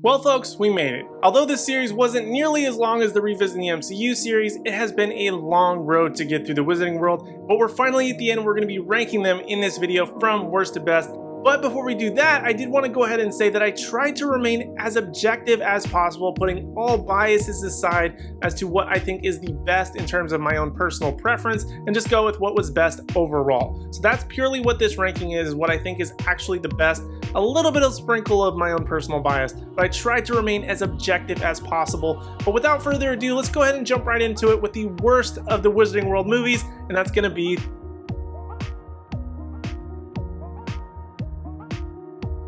Well folks, we made it. Although this series wasn't nearly as long as the Revisiting the MCU series, it has been a long road to get through the Wizarding World, but we're finally at the end. We're going to be ranking them in this video from worst to best. But before we do that, I did want to go ahead and say that I tried to remain as objective as possible, putting all biases aside as to what I think is the best in terms of my own personal preference, and just go with what was best overall. So that's purely what this ranking is what I think is actually the best. A little bit of sprinkle of my own personal bias, but I tried to remain as objective as possible. But without further ado, let's go ahead and jump right into it with the worst of the Wizarding World movies, and that's going to be...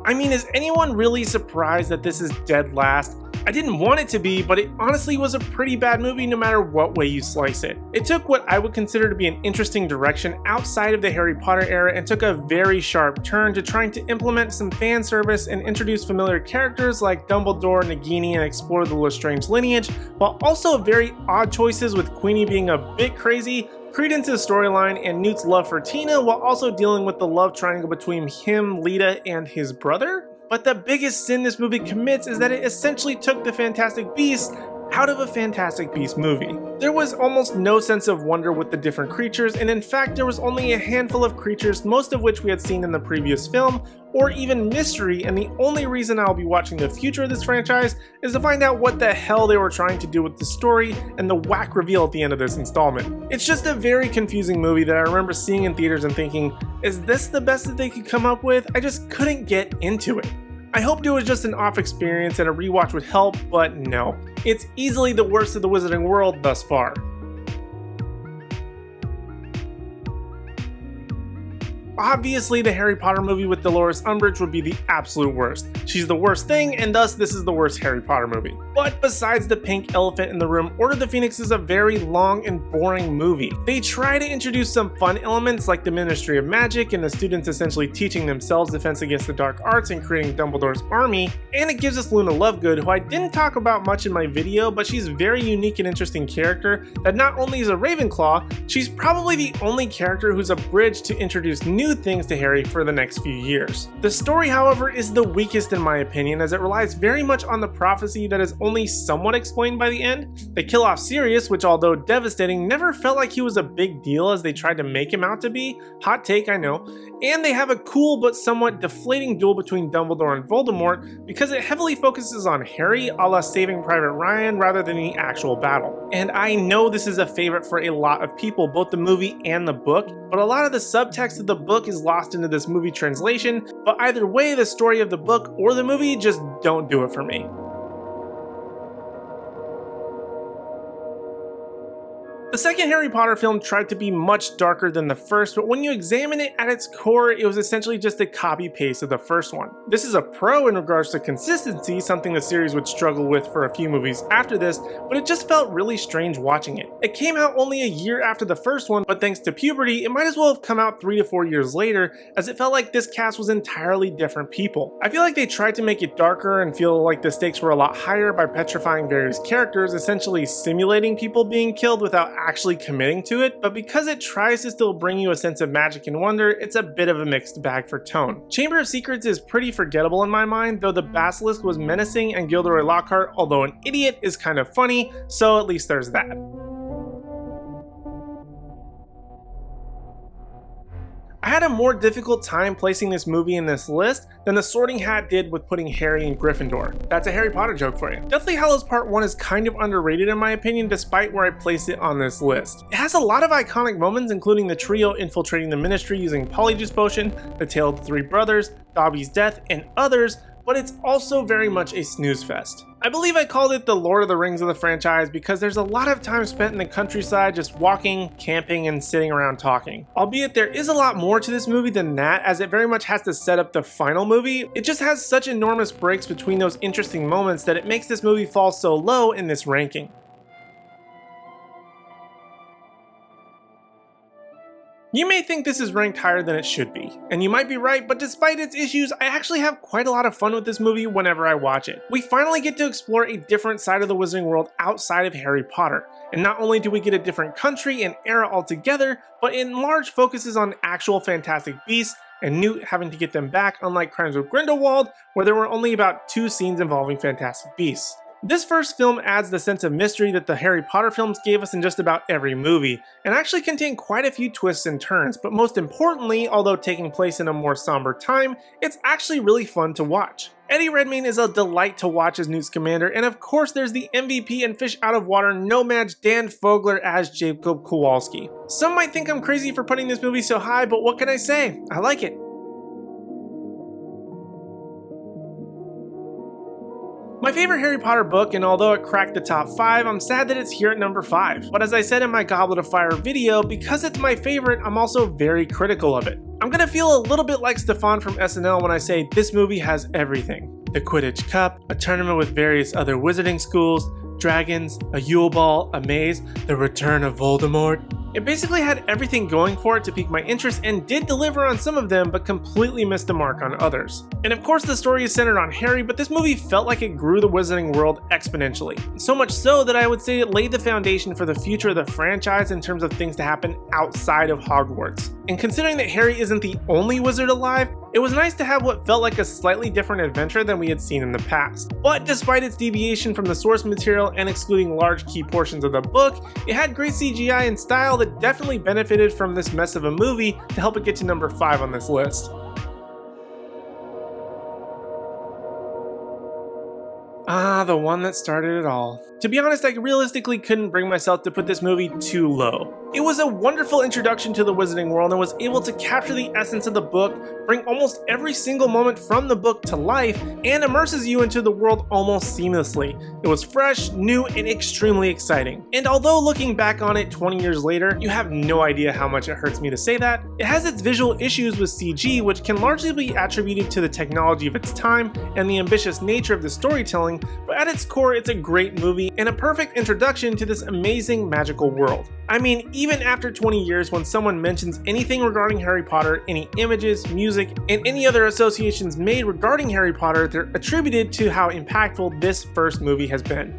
I mean, is anyone really surprised that this is dead last? I didn't want it to be, but it honestly was a pretty bad movie no matter what way you slice it. It took what I would consider to be an interesting direction outside of the Harry Potter era and took a very sharp turn to trying to implement some fan service and introduce familiar characters like Dumbledore, Nagini, and explore the Lestrange lineage, while also very odd choices with Queenie being a bit crazy, Credence's storyline, and Newt's love for Tina, while also dealing with the love triangle between him, Lita, and his brother. But the biggest sin this movie commits is that it essentially took the Fantastic Beasts out of a Fantastic Beasts movie. There was almost no sense of wonder with the different creatures, and in fact there was only a handful of creatures, most of which we had seen in the previous film, or even mystery, and the only reason I'll be watching the future of this franchise is to find out what the hell they were trying to do with the story and the whack reveal at the end of this installment. It's just a very confusing movie that I remember seeing in theaters and thinking, is this the best that they could come up with? I just couldn't get into it. I hoped it was just an off experience and a rewatch would help, but no. It's easily the worst of the Wizarding World thus far. Obviously, the Harry Potter movie with Dolores Umbridge would be the absolute worst. She's the worst thing, and thus this is the worst Harry Potter movie. But besides the pink elephant in the room, Order of the Phoenix is a very long and boring movie. They try to introduce some fun elements like the Ministry of Magic and the students essentially teaching themselves defense against the dark arts and creating Dumbledore's army, and it gives us Luna Lovegood, who I didn't talk about much in my video, but she's a very unique and interesting character that not only is a Ravenclaw, she's probably the only character who's a bridge to introduce new things to Harry for the next few years. The story, however, is the weakest in my opinion, as it relies very much on the prophecy that is only somewhat explained by the end. They kill off Sirius, which although devastating, never felt like he was a big deal as they tried to make him out to be. Hot take, I know. And they have a cool but somewhat deflating duel between Dumbledore and Voldemort because it heavily focuses on Harry a la Saving Private Ryan rather than the actual battle. And I know this is a favorite for a lot of people, both the movie and the book, but a lot of the subtext of the book is lost into this movie translation, but either way, the story of the book or the movie just don't do it for me. The second Harry Potter film tried to be much darker than the first, but when you examine it at its core, it was essentially just a copy-paste of the first one. This is a pro in regards to consistency, something the series would struggle with for a few movies after this, but it just felt really strange watching it. It came out only a year after the first one, but thanks to puberty, it might as well have come out 3 to 4 years later, as it felt like this cast was entirely different people. I feel like they tried to make it darker and feel like the stakes were a lot higher by petrifying various characters, essentially simulating people being killed without actually committing to it, but because it tries to still bring you a sense of magic and wonder, it's a bit of a mixed bag for tone. Chamber of Secrets is pretty forgettable in my mind, though the Basilisk was menacing and Gilderoy Lockhart, although an idiot, is kind of funny, so at least there's that. I had a more difficult time placing this movie in this list than the Sorting Hat did with putting Harry in Gryffindor. That's a Harry Potter joke for you. Deathly Hallows Part 1 is kind of underrated in my opinion, despite where I place it on this list. It has a lot of iconic moments, including the trio infiltrating the Ministry using Polyjuice Potion, the tale of the three brothers, Dobby's death, and others, but it's also very much a snooze fest. I believe I called it the Lord of the Rings of the franchise because there's a lot of time spent in the countryside just walking, camping, and sitting around talking. Albeit there is a lot more to this movie than that, as it very much has to set up the final movie. It just has such enormous breaks between those interesting moments that it makes this movie fall so low in this ranking. You may think this is ranked higher than it should be, and you might be right, but despite its issues, I actually have quite a lot of fun with this movie whenever I watch it. We finally get to explore a different side of the Wizarding World outside of Harry Potter, and not only do we get a different country and era altogether, but in large focuses on actual fantastic beasts, and Newt having to get them back, unlike Crimes of Grindelwald, where there were only about 2 scenes involving fantastic beasts. This first film adds the sense of mystery that the Harry Potter films gave us in just about every movie, and actually contain quite a few twists and turns, but most importantly, although taking place in a more somber time, it's actually really fun to watch. Eddie Redmayne is a delight to watch as Newt Scamander, and of course there's the MVP and fish out of water no-match Dan Fogler as Jacob Kowalski. Some might think I'm crazy for putting this movie so high, but what can I say? I like it. My favorite Harry Potter book, and although it cracked the top 5, I'm sad that it's here at number 5. But as I said in my Goblet of Fire video, because it's my favorite, I'm also very critical of it. I'm gonna feel a little bit like Stefan from SNL when I say this movie has everything. The Quidditch Cup, a tournament with various other wizarding schools, dragons, a Yule Ball, a maze, the return of Voldemort. It basically had everything going for it to pique my interest and did deliver on some of them, but completely missed the mark on others. And of course the story is centered on Harry, but this movie felt like it grew the wizarding world exponentially. So much so that I would say it laid the foundation for the future of the franchise in terms of things to happen outside of Hogwarts. And considering that Harry isn't the only wizard alive, it was nice to have what felt like a slightly different adventure than we had seen in the past. But despite its deviation from the source material and excluding large key portions of the book, it had great CGI and style that definitely benefited from this mess of a movie to help it get to number 5 on this list. Ah, the one that started it all. To be honest, I realistically couldn't bring myself to put this movie too low. It was a wonderful introduction to the wizarding world and was able to capture the essence of the book, bring almost every single moment from the book to life, and immerses you into the world almost seamlessly. It was fresh, new, and extremely exciting. And although looking back on it 20 years later, you have no idea how much it hurts me to say that, it has its visual issues with CG, which can largely be attributed to the technology of its time and the ambitious nature of the storytelling, but at its core, it's a great movie and a perfect introduction to this amazing magical world. I mean, even after 20 years, when someone mentions anything regarding Harry Potter, any images, music, and any other associations made regarding Harry Potter, they're attributed to how impactful this first movie has been.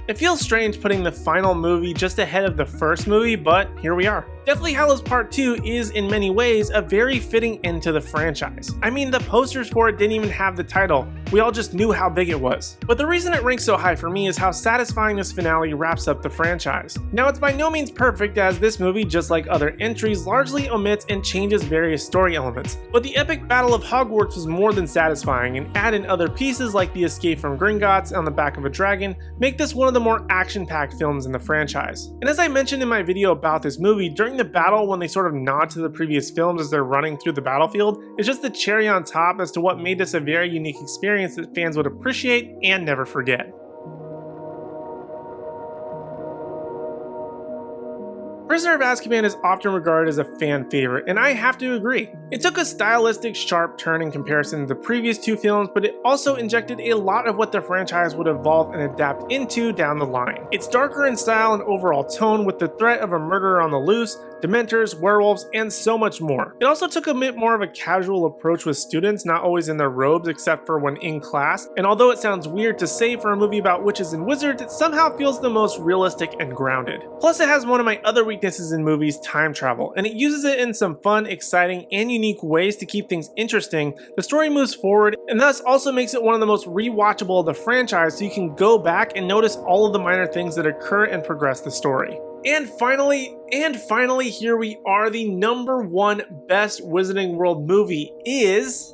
It feels strange putting the final movie just ahead of the first movie, but here we are. Deathly Hallows Part 2 is, in many ways, a very fitting end to the franchise. I mean, the posters for it didn't even have the title, we all just knew how big it was. But the reason it ranks so high for me is how satisfying this finale wraps up the franchise. Now, it's by no means perfect, as this movie, just like other entries, largely omits and changes various story elements. But the epic Battle of Hogwarts was more than satisfying, and add in other pieces like the escape from Gringotts on the back of a dragon, make this one of the more action-packed films in the franchise. And as I mentioned in my video about this movie, during the battle when they sort of nod to the previous films as they're running through the battlefield, it's just the cherry on top as to what made this a very unique experience that fans would appreciate and never forget. Prisoner of Azkaban is often regarded as a fan favorite, and I have to agree. It took a stylistic, sharp turn in comparison to the previous 2 films, but it also injected a lot of what the franchise would evolve and adapt into down the line. It's darker in style and overall tone, with the threat of a murderer on the loose, dementors, werewolves, and so much more. It also took a bit more of a casual approach with students, not always in their robes except for when in class, and although it sounds weird to say for a movie about witches and wizards, it somehow feels the most realistic and grounded. Plus, it has one of my other weaknesses in movies, time travel, and it uses it in some fun, exciting, and unique ways to keep things interesting. The story moves forward, and thus also makes it one of the most rewatchable of the franchise, so you can go back and notice all of the minor things that occur and progress the story. And finally, here we are. The number 1 best Wizarding World movie is...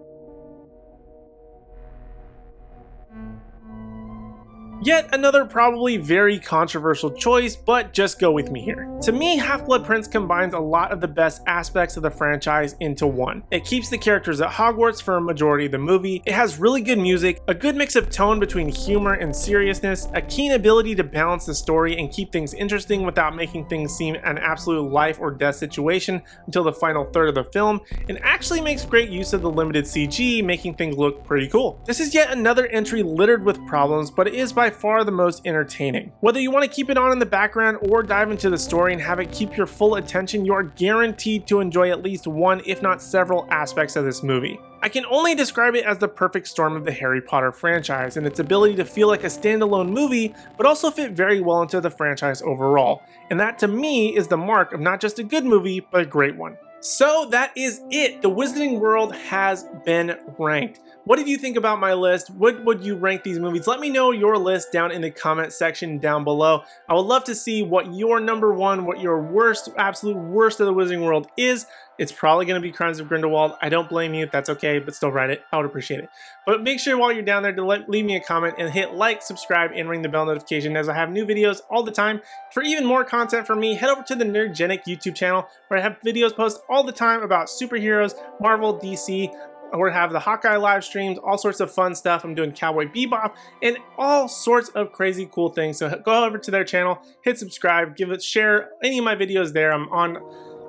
Yet another probably very controversial choice, but just go with me here. To me, Half-Blood Prince combines a lot of the best aspects of the franchise into one. It keeps the characters at Hogwarts for a majority of the movie, it has really good music, a good mix of tone between humor and seriousness, a keen ability to balance the story and keep things interesting without making things seem an absolute life or death situation until the final third of the film, and actually makes great use of the limited CG, making things look pretty cool. This is yet another entry littered with problems, but it is by far the most entertaining. Whether you want to keep it on in the background or dive into the story and have it keep your full attention, you are guaranteed to enjoy at least one, if not several, aspects of this movie. I can only describe it as the perfect storm of the Harry Potter franchise and its ability to feel like a standalone movie, but also fit very well into the franchise overall. And that to me is the mark of not just a good movie, but a great one. So that is it. The Wizarding World has been ranked. What did you think about my list? What would you rank these movies? Let me know your list down in the comment section down below. I would love to see what your number one, what your worst, absolute worst of the Wizarding World is. It's probably going to be Crimes of Grindelwald. I don't blame you. That's okay, but still write it. I would appreciate it. But make sure while you're down there to leave me a comment and hit like, subscribe, and ring the bell notification as I have new videos all the time. For even more content from me, head over to the Nerdgenic YouTube channel where I have videos posted all the time about superheroes, Marvel, DC. We're have the Hawkeye live streams, all sorts of fun stuff. I'm doing Cowboy Bebop and all sorts of crazy cool things. So go over to their channel, hit subscribe, share any of my videos there. I'm on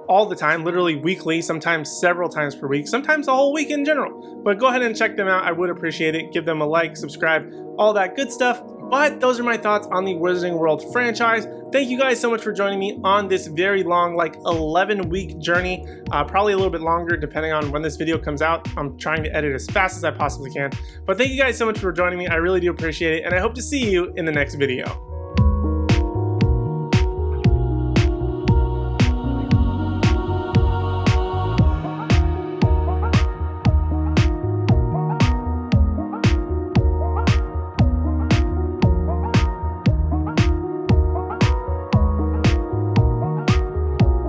all the time, literally weekly, sometimes several times per week, sometimes a whole week in general. But go ahead and check them out. I would appreciate it. Give them a like, subscribe, all that good stuff. But those are my thoughts on the Wizarding World franchise. Thank you guys so much for joining me on this very long, like 11-week journey. Probably a little bit longer depending on when this video comes out. I'm trying to edit as fast as I possibly can. But thank you guys so much for joining me. I really do appreciate it. And I hope to see you in the next video.